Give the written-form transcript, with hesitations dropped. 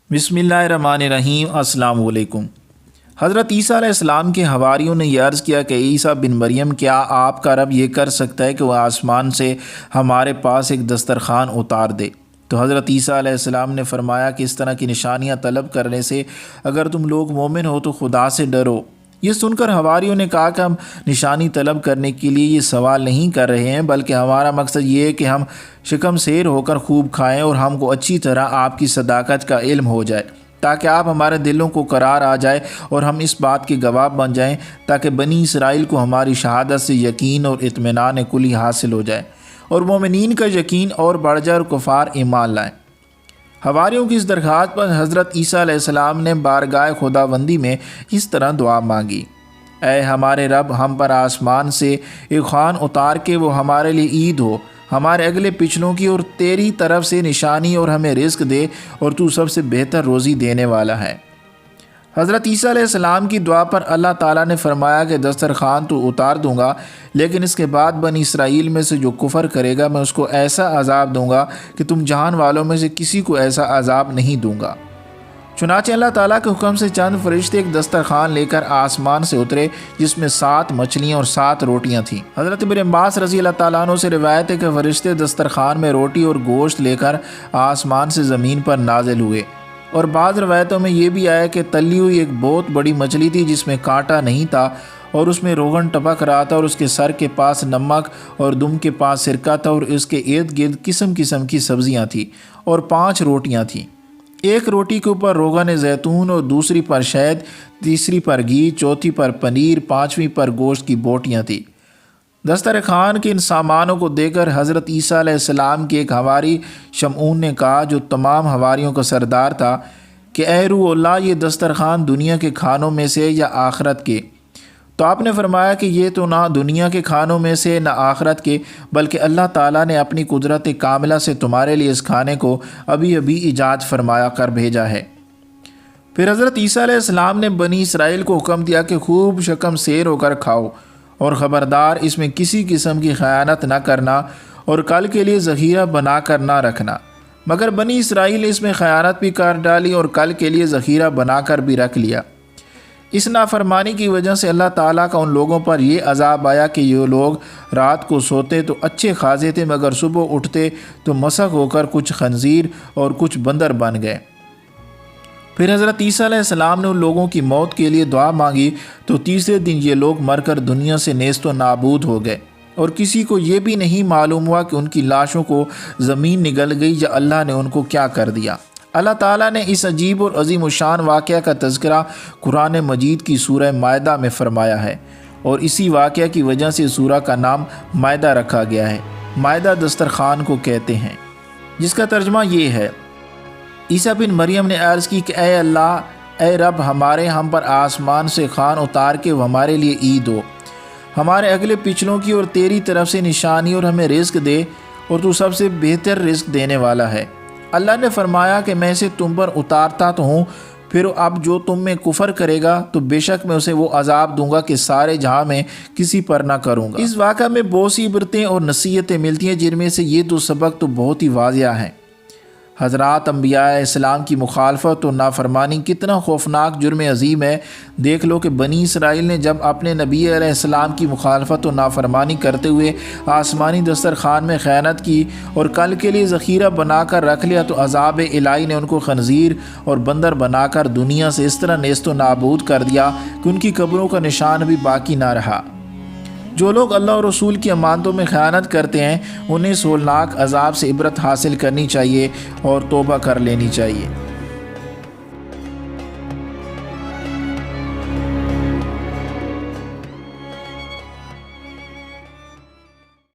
बिस्मिल्लाहिर्रहमानिर्रहीम। अस्सलाम वालेकुम। हज़रत ईसा अलैहिस्सलाम के हवारियों ने यह अर्ज़ किया कि ईसा बिन मरियम, क्या आपका रब ये कर सकता है कि वह आसमान से हमारे पास एक दस्तरखान उतार दे? तो हज़रत ईसा अलैहिस्सलाम ने फ़रमाया कि इस तरह की निशानियाँ तलब करने से अगर तुम लोग मोमिन हो तो खुदा से डरो। ये सुनकर हवारियों ने कहा कि हम निशानी तलब करने के लिए ये सवाल नहीं कर रहे हैं, बल्कि हमारा मकसद ये है कि हम शिकम सेर होकर खूब खाएं और हमको अच्छी तरह आपकी सदाकत का इल्म हो जाए, ताकि आप हमारे दिलों को करार आ जाए और हम इस बात के गवाह बन जाएं, ताकि बनी इसराइल को हमारी शहादत से यकीन और इत्मीनान कुली हासिल हो जाए और मोमिनीन का यकीन और बढ़ जाए और कुफार ईमान लाएँ। हवारियों की इस दरख्वास्त पर हज़रत ईसा अलैहिस्सलाम ने बारगाह खुदाबंदी में इस तरह दुआ मांगी, ऐ हमारे रब, हम पर आसमान से एक खान उतार के वो हमारे लिए ईद हो, हमारे अगले पिछलों की और तेरी तरफ से निशानी, और हमें रिस्क दे और तू सबसे बेहतर रोज़ी देने वाला है। हज़रत ईसा अलैहिस्सलाम की दुआ पर अल्लाह ताला ने फरमाया कि दस्तरखान तो उतार दूंगा, लेकिन इसके बाद बनी इसराइल में से जो कुफ़र करेगा मैं उसको ऐसा अजाब दूंगा कि तुम जहान वालों में से किसी को ऐसा अजाब नहीं दूंगा। चुनांचे अल्लाह ताला के हुक्म से चंद फरिश्ते एक दस्तरखान लेकर आसमान से उतरे, जिसमें 7 मछलियाँ और 7 रोटियाँ थीं। हज़रत इब्न अब्बास रज़ी अल्लाह ताला अन्हु से रिवायत है कि फरिश्ते दस्तरखान में रोटी और गोश्त लेकर आसमान से ज़मीन पर नाजिल हुए, और बाज़ रवायतों में ये भी आया कि तली हुई एक बहुत बड़ी मछली थी जिसमें कांटा नहीं था और उसमें रोगन टपक रहा था, और उसके सर के पास नमक और दुम के पास सिरका था, और उसके इर्द गिर्द किस्म किस्म की सब्जियां थीं और 5 रोटियां थीं। एक रोटी के ऊपर रोगन जैतून और दूसरी पर शहद, तीसरी पर घी, चौथी पर पनीर, 5वीं पर गोश्त की बोटियाँ थीं। दस्तरखान के इन सामानों को देखकर हज़रत ईसा अलैहिस्सलाम के एक हवारी शमऊन ने कहा, जो तमाम हवारियों का सरदार था, कि ऐ रूह अल्लाह, ये दस्तरखान दुनिया के खानों में से या आखरत के? तो आपने फरमाया कि ये तो ना दुनिया के खानों में से ना आखरत के, बल्कि अल्लाह ताला ने अपनी कुदरत कामिला से तुम्हारे लिए इस खाने को अभी अभी ईजाद फरमाया कर भेजा है। फिर हज़रत ईसा अलैहिस्सलाम ने बनी इसराइल को हुक्म दिया कि खूब शकम सेर होकर खाओ, और ख़बरदार इसमें किसी किस्म की ख़यानत न करना और कल के लिए ज़ख़ीरा बना कर ना रखना। मगर बनी इसराइल ने इसमें ख़यानत भी कर डाली और कल के लिए ज़ख़ीरा बना कर भी रख लिया। इस नाफरमानी की वजह से अल्लाह ताला का उन लोगों पर ये अज़ाब आया कि ये लोग रात को सोते तो अच्छे खासे थे, मगर सुबह उठते तो मसक होकर कुछ खंजीर और कुछ बंदर बन गए। फिर हज़रत ईसा अलैहिस्सलाम ने उन लोगों की मौत के लिए दुआ मांगी, तो तीसरे दिन ये लोग मरकर दुनिया से नेस्त व नाबूद हो गए, और किसी को ये भी नहीं मालूम हुआ कि उनकी लाशों को ज़मीन निगल गई या अल्लाह ने उनको क्या कर दिया। अल्लाह ताला ने इस अजीब और अजीम शान वाक़या का तज़किरा कुरान मजीद की सूरह मायदा में फ़रमाया है, और इसी वाक़या की वजह से सूरह का नाम मायदा रखा गया है। मायदा दस्तरखान को कहते हैं, जिसका तर्जमा ये है, ईसा बिन मरियम ने अर्ज़ की कि ऐ अल्लाह, ऐ रब, हमारे हम पर आसमान से खान उतार के हमारे लिए ईद हो, हमारे अगले पिछलों की और तेरी तरफ से निशानी, और हमें रिस्क दे और तू सबसे बेहतर रिस्क देने वाला है। अल्लाह ने फरमाया कि मैं इसे तुम पर उतारता तो हूँ, फिर अब जो तुम में कुफर करेगा तो बेशक मैं उसे वो अजाब दूंगा कि सारे जहाँ में किसी पर ना करूँगा। इस वाक़या में बहुत सी इबरतें और नसीहतें मिलती हैं, जिनमें से ये 2 सबक तो बहुत ही वाज़िया हैं। हज़रात अंबिया इस्लाम की मुखालफत और नाफरमानी कितना खौफनाक जुर्म अजीम है। देख लो कि बनी इसराइल ने जब अपने नबी अलैहिस्सलाम की मुखालफत और नाफरमानी करते हुए आसमानी दस्तरखान में ख़यानत की और कल के लिए ज़ख़ीरा बनाकर रख लिया, तो अज़ाब इलाही ने उनको खंजीर और बंदर बनाकर दुनिया से इस तरह नेस्त व नाबूद कर दिया कि उनकी कब्रों का निशान भी बाकी ना रहा। जो लोग अल्लाह और रसूल की अमानतों में ख़यानत करते हैं, उन्हें सोलनाक अज़ाब से इबरत हासिल करनी चाहिए और तौबा कर लेनी चाहिए।